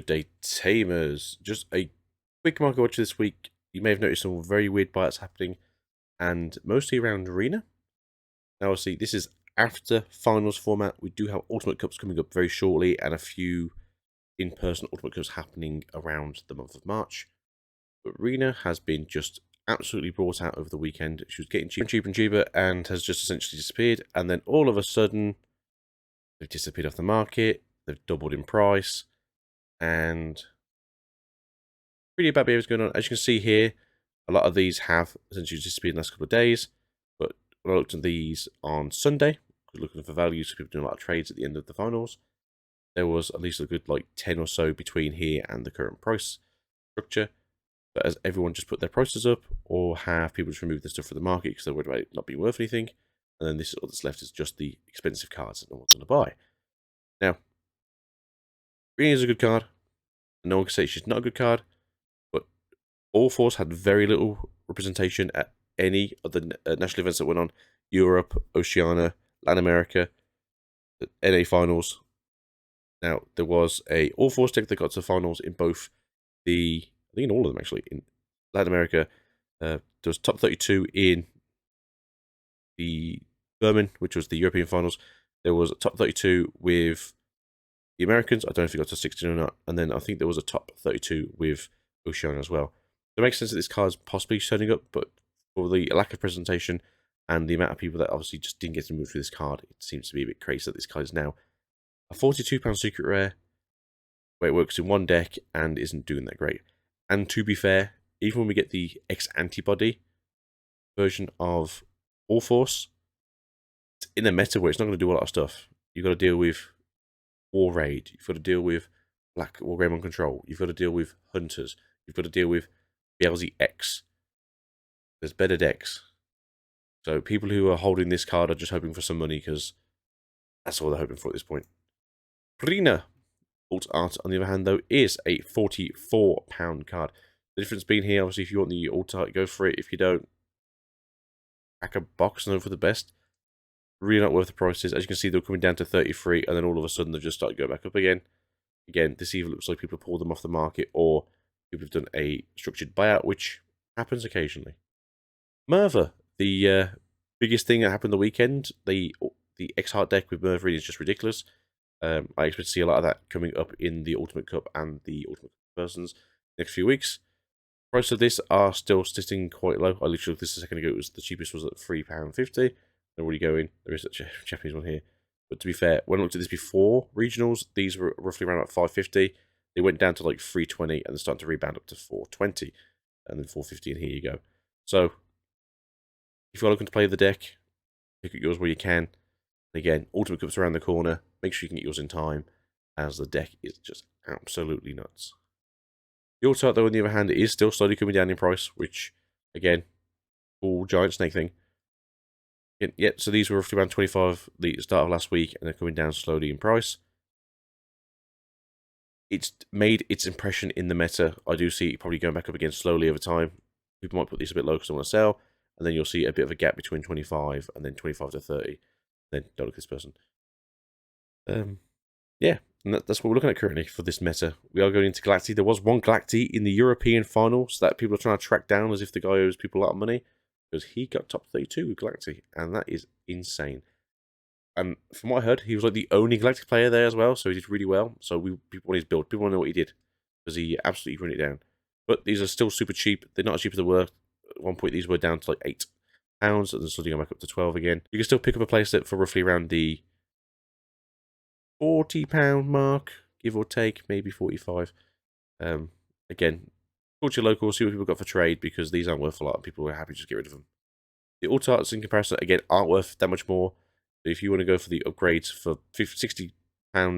Good day, Tamers. Just a quick market watch this week. You may have noticed some very weird buyouts happening, and mostly around Arena. Now, obviously, this is after finals format. We do have Ultimate Cups coming up very shortly, and a few in-person Ultimate Cups happening around the month of March. But Arena has been just absolutely brought out over the weekend. She was getting cheaper and cheaper and cheaper, and has just essentially disappeared. And then all of a sudden, they've disappeared off the market. They've doubled in price. And pretty bad behavior is going on. As you can see here, a lot of these have essentially disappeared in the last couple of days. But when I looked at these on Sunday, looking for values, so people doing a lot of trades at the end of the finals, there was at least a good like 10 or so between here and the current price structure. But as everyone just put their prices up, or have people just remove the stuff from the market because they're worried about it not being worth anything, and then this all that's left is just the expensive cards that no one's going to buy. Now, Green is a good card. No one can say she's not a good card. All fours had very little representation at any of the national events that went on. Europe, Oceania, Latin America, the NA finals. Now, there was a all fours deck that got to the finals in both I think in all of them actually. In Latin America, there was top 32 in the Berman, which was the European finals. There was a top 32 with the Americans. I don't know if it got to 16 or not. And then I think there was a top 32 with Oceania as well. It makes sense that this card's possibly turning up, but for the lack of presentation and the amount of people that obviously just didn't get to move through this card, it seems to be a bit crazy that this card is now a £42 secret rare, where it works in one deck and isn't doing that great. And to be fair, even when we get the X-Antibody version of All Force, it's in a meta where it's not going to do a lot of stuff. You've got to deal with War Raid, you've got to deal with Black War Greymon Control, you've got to deal with Hunters, you've got to deal with BLZ X. There's better decks. So people who are holding this card are just hoping for some money because that's all they're hoping for at this point. Prina Alt Art, on the other hand, though, is a £44 card. The difference being here, obviously, if you want the Alt Art, go for it. If you don't, crack a box and hope for the best. Really not worth the prices. As you can see, they're coming down to 33, and then all of a sudden they've just started going back up again. Again, this either looks like people pulled them off the market, or people have done a structured buyout, which happens occasionally. Merva, the biggest thing that happened the weekend, the X-Heart deck with Merva is just ridiculous. I expect to see a lot of that coming up in the Ultimate Cup and the Ultimate Persons next few weeks. Price of this are still sitting quite low. I literally looked this a second ago. It was the cheapest was at £3.50. They're already going. There is a Japanese one here. But to be fair, when I looked at this before regionals, these were roughly around about £5.50. They went down to like £3.20 and they're starting to rebound up to £4.20. And then £4.50, and here you go. So, if you're looking to play the deck, pick up yours where you can. Again, Ultimate Cup's around the corner. Make sure you can get yours in time, as the deck is just absolutely nuts. The Auto Art, though, on the other hand, is still slowly coming down in price, which, again, cool giant snake thing. Yeah, so these were roughly around 25 the start of last week, and they're coming down slowly in price. It's made its impression in the meta. I do see it probably going back up again slowly over time. People might put these a bit low because they want to sell, and then you'll see a bit of a gap between 25 and then 25 to 30. Then don't look at this person. Yeah, and that's what we're looking at currently for this meta. We are going into Galacti. There was one Galacti in the European finals that people are trying to track down as if the guy owes people a lot of money, because he got top 32 with Galacti, and that is insane. And from what I heard, he was like the only Galactic player there as well, so he did really well. So people want his build. People want to know what he did, because he absolutely run it down. But these are still super cheap. They're not as cheap as they were. At one point, these were down to like £8, and then suddenly going back up to 12 again. You can still pick up a playset for roughly around the £40 mark, give or take, maybe 45. Again, talk to your local, see what people got for trade, because these aren't worth a lot. People are happy to just get rid of them. The Alt Arts in comparison, again, aren't worth that much more. So if you want to go for the upgrades for £60,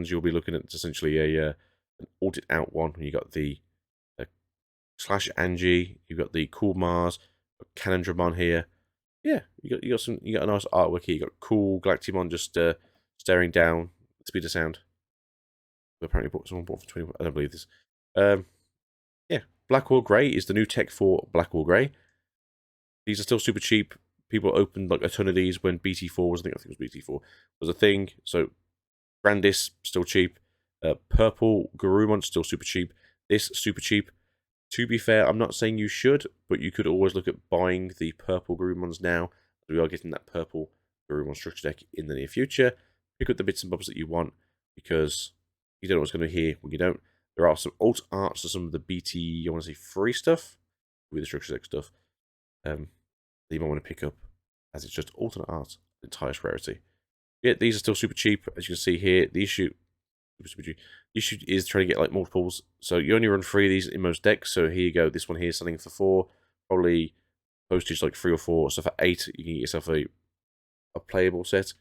you'll be looking at essentially an Alted Out one. You got the Slash Angie, you've got the Cool Mars, Canondramon here. Yeah, you got a nice artwork here. You got cool Galactimon just staring down. Speed of sound. Apparently, someone bought for 20. I don't believe this. Yeah, Blackwall Grey is the new tech for Blackwall Grey. These are still super cheap. People opened like a ton of these when BT4 was. I think it was BT4 was a thing. So Grandis still cheap. Purple Garurumon, still super cheap. This, super cheap. To be fair, I'm not saying you should, but you could always look at buying the purple Garurumons now. We are getting that purple Garurumon structure deck in the near future. Pick up the bits and bobs that you want, because you don't know what's going to be here when you don't. There are some alt arts to some of the BT, I want to say, free stuff, with the structure deck stuff, that you might want to pick up, as it's just alternate art, its highest rarity. Yeah, these are still super cheap, as you can see here. The issue is trying to get like multiples. So you only run 3 of these in most decks. So here you go. This one here is selling for 4. Probably postage like 3 or 4. So for 8, you can get yourself a playable set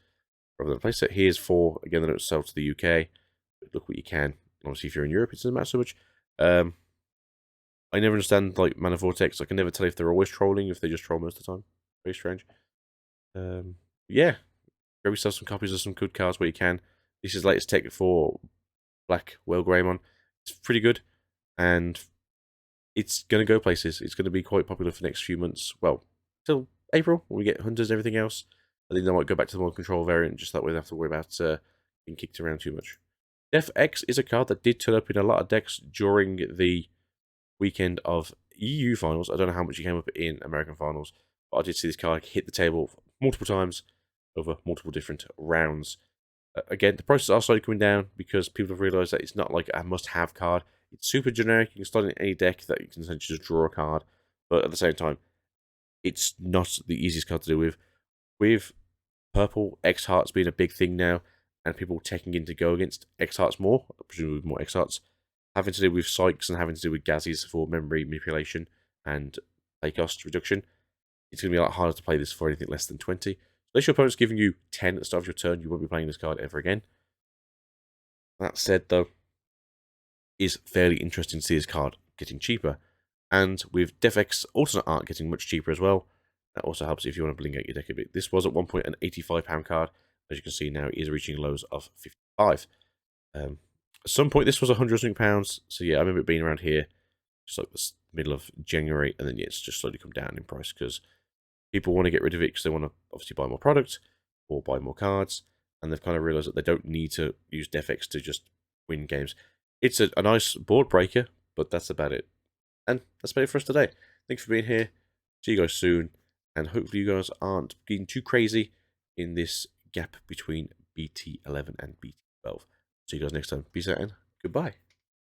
rather than a play set. Here's 4. Again, they don't sell to the UK. But look what you can. Obviously, if you're in Europe, it doesn't matter so much. I never understand like Mana Vortex. I can never tell if they're always trolling, if they just troll most of the time. Very strange. Yeah, grab yourself some copies of some good cards where you can. This is latest tech for Black Whale Greymon. It's pretty good, and it's going to go places. It's going to be quite popular for the next few months. Well, till April, when we get Hunters and everything else. I think they might go back to the more control variant, just that way they don't have to worry about being kicked around too much. Def X is a card that did turn up in a lot of decks during the weekend of EU finals. I don't know how much he came up in American finals, but I did see this card hit the table multiple times over multiple different rounds. Again, the prices are slowly coming down because people have realised that it's not like a must-have card. It's super generic. You can start in any deck that you can essentially just draw a card, but at the same time, it's not the easiest card to deal with. With purple, X Hearts being a big thing now, and people taking in to go against X Hearts more, presumably more X Hearts, having to do with Psyches and having to do with Gazzies for memory manipulation and play cost reduction, it's going to be a lot harder to play this for anything less than 20. Unless your opponent's giving you 10 at the start of your turn, you won't be playing this card ever again. That said, though, is fairly interesting to see this card getting cheaper. And with DefX alternate art getting much cheaper as well, that also helps if you want to bling out your deck a bit. This was at one point an £85 card. As you can see now, it is reaching lows of 55. At some point, this was £100 so yeah, I remember it being around here, just like the middle of January, and then yeah, it's just slowly come down in price because people want to get rid of it because they want to obviously buy more product or buy more cards, and they've kind of realized that they don't need to use DefX to just win games. It's a nice board breaker, but that's about it. And that's about it for us today. Thanks for being here. See you guys soon, and hopefully you guys aren't getting too crazy in this gap between BT11 and BT12. See you guys next time. Peace out and goodbye.